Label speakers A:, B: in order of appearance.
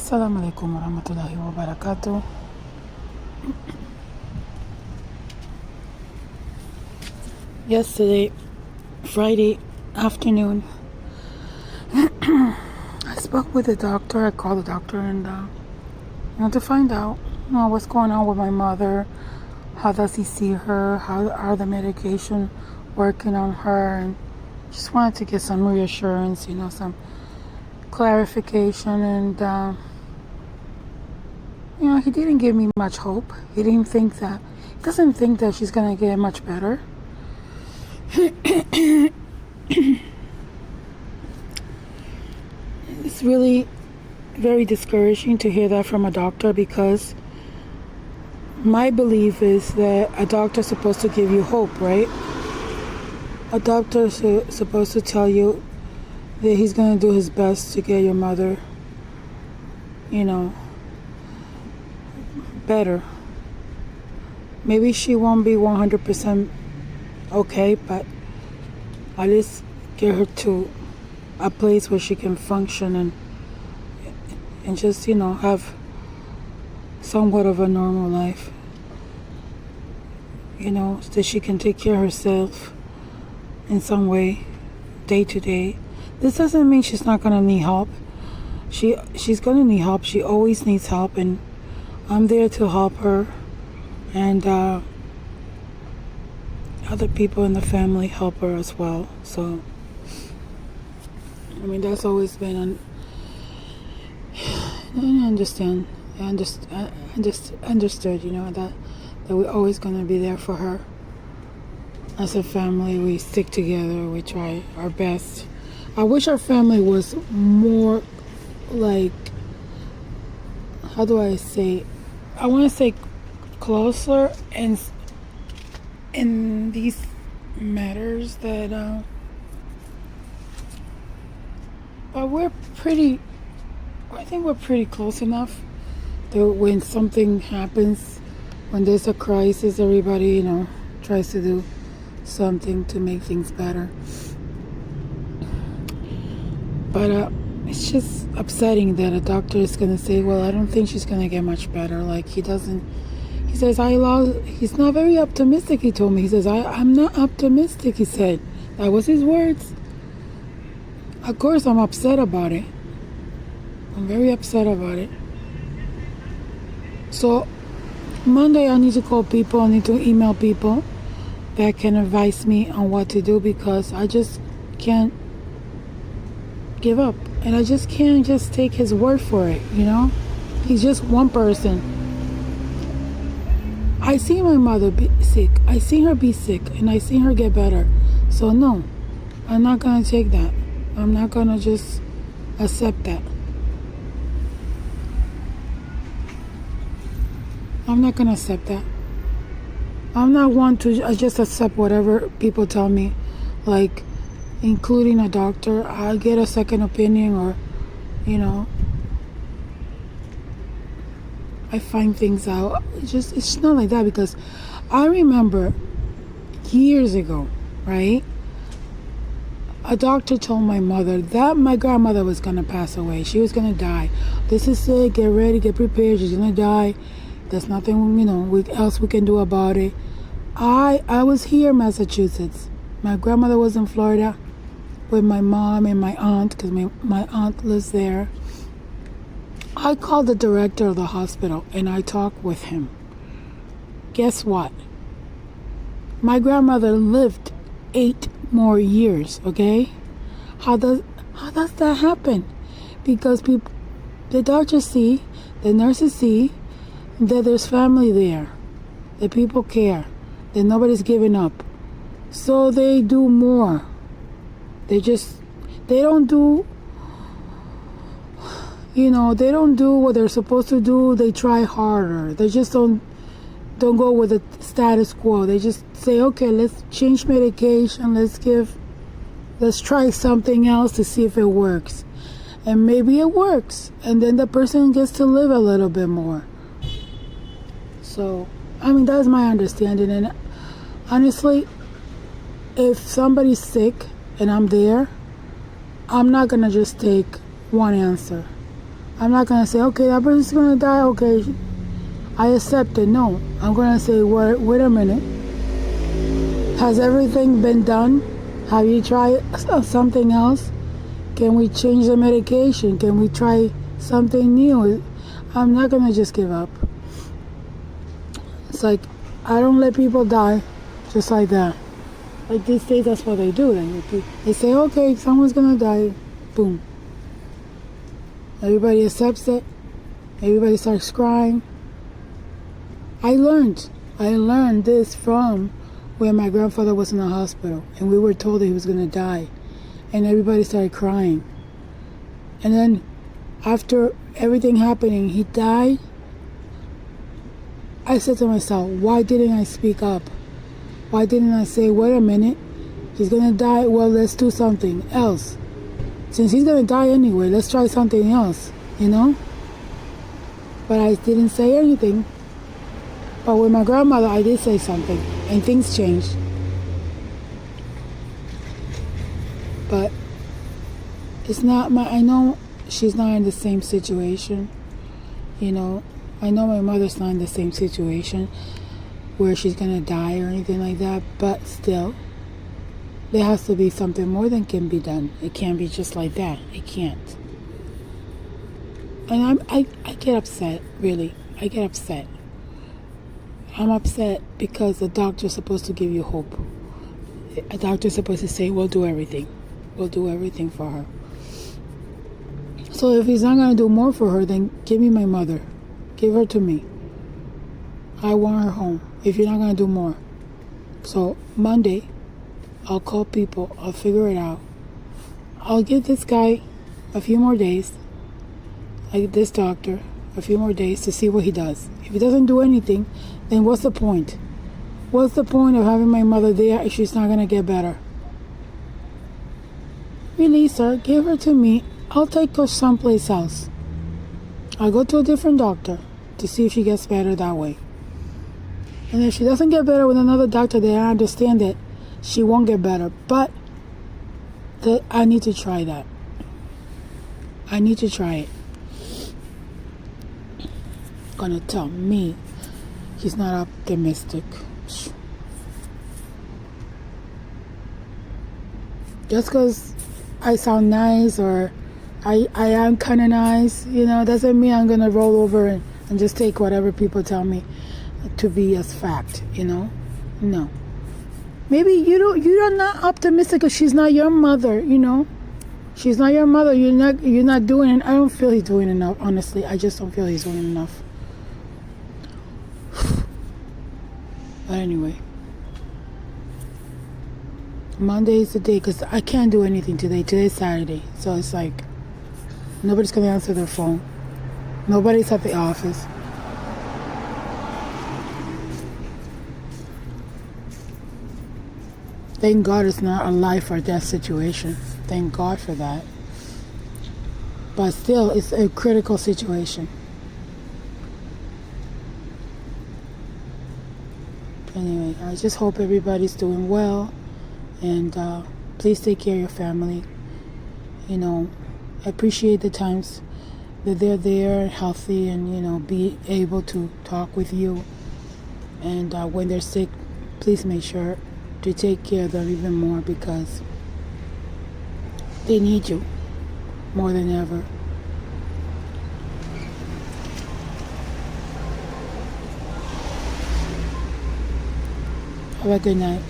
A: Assalamu alaikum warahmatullahi wabarakatuh. Yesterday, Friday afternoon, I spoke with the doctor. I called the doctor and to find out what's going on with my mother. How does he see her? How are the medication working on her? And just wanted to get some reassurance, some clarification. And he didn't give me much hope. He doesn't think that she's gonna get much better. It's really very discouraging to hear that from a doctor, because my belief is that a doctor's supposed to give you hope, right? A doctor's supposed to tell you that he's going to do his best to get your mother, better. Maybe she won't be 100% okay, but at least get her to a place where she can function and just, have somewhat of a normal life. So she can take care of herself in some way, day to day. This doesn't mean she's not gonna need help. She's gonna need help. She always needs help, and I'm there to help her, and other people in the family help her as well. So that's always been I understood, that we're always going to be there for her. As a family, we stick together, we try our best. I wish our family was more like, how do I say, I want to say closer and in these matters that but I think we're pretty close enough that when something happens, when there's a crisis, everybody, tries to do something to make things better. But it's just upsetting that a doctor is going to say, well, I don't think she's going to get much better. Like, he says, he's not very optimistic, he told me. He says, I'm not optimistic, he said. That was his words. Of course, I'm upset about it. I'm very upset about it. So, Monday I need to call people, I need to email people that can advise me on what to do, because I just can't give up. And I just can't just take his word for it, He's just one person. I see my mother be sick. I see her be sick, and I see her get better. So no, I'm not going to take that. I'm not going to just accept that. I'm not going to accept that. I'm not one to just accept whatever people tell me, like including a doctor. I get a second opinion, or, I find things out. It's not like that, because I remember years ago, right? A doctor told my mother that my grandmother was going to pass away. She was going to die. This is it. Get ready. Get prepared. She's going to die. There's nothing, else we can do about it. I was here in Massachusetts. My grandmother was in Florida with my mom and my aunt, because my aunt lives there. I called the director of the hospital and I talked with him. Guess what? My grandmother lived 8 more years, okay? How does that happen? Because the doctors see, the nurses see that there's family there, that people care, that nobody's giving up. So they do more. They don't do, they don't do what they're supposed to do. They try harder. They just don't go with the status quo. They just say, okay, let's change medication. Let's try something else to see if it works. And maybe it works. And then the person gets to live a little bit more. So, that's my understanding. And honestly, if somebody's sick and I'm there, I'm not going to just take one answer. I'm not gonna say, okay, that person's gonna die. Okay, I accept it. No, I'm gonna say, wait a minute. Has everything been done? Have you tried something else? Can we change the medication? Can we try something new? I'm not gonna just give up. It's like, I don't let people die just like that. Like these days, that's what they do. They say, okay, someone's gonna die. Boom. Everybody accepts it. Everybody starts crying. I learned this from when my grandfather was in the hospital and we were told that he was gonna die. And everybody started crying. And then after everything happening, he died. I said to myself, why didn't I speak up? Why didn't I say, wait a minute, he's gonna die, well, let's do something else. Since he's gonna die anyway, let's try something else, you know? But I didn't say anything. But with my grandmother, I did say something, and things changed. But it's not I know she's not in the same situation, you know? I know my mother's not in the same situation where she's gonna die or anything like that, but still, there has to be something more than can be done. It can't be just like that. It can't. And I get upset, really. I get upset. I'm upset because the doctor's supposed to give you hope. A doctor's supposed to say, we'll do everything. We'll do everything for her. So if he's not gonna do more for her, then give me my mother. Give her to me. I want her home. If you're not gonna do more. So Monday, I'll call people. I'll figure it out. I'll give this guy a few more days. This doctor a few more days to see what he does. If he doesn't do anything, then what's the point? What's the point of having my mother there if she's not gonna get better? Release her. Give her to me. I'll take her someplace else. I'll go to a different doctor to see if she gets better that way. And if she doesn't get better with another doctor, then I understand that she won't get better. But I need to try that. I need to try it. Gonna tell me he's not optimistic. Just because I sound nice or I am kind of nice, you know, doesn't mean I'm gonna roll over and just take whatever people tell me to be as fact, you know. No. Maybe you're not optimistic because she's not your mother, you know. She's not your mother. You're not doing it. I don't feel he's doing enough, honestly. I just don't feel he's doing enough. But anyway, Monday is the day because I can't do anything today. Today's Saturday, so it's like nobody's gonna answer their phone. Nobody's at the office. Thank God it's not a life or death situation. Thank God for that. But still, it's a critical situation. Anyway, I just hope everybody's doing well. And please take care of your family. You know, I appreciate the times that they're there, healthy, and, you know, be able to talk with you. And when they're sick, please make sure to take care of them even more because they need you more than ever. Have a good night.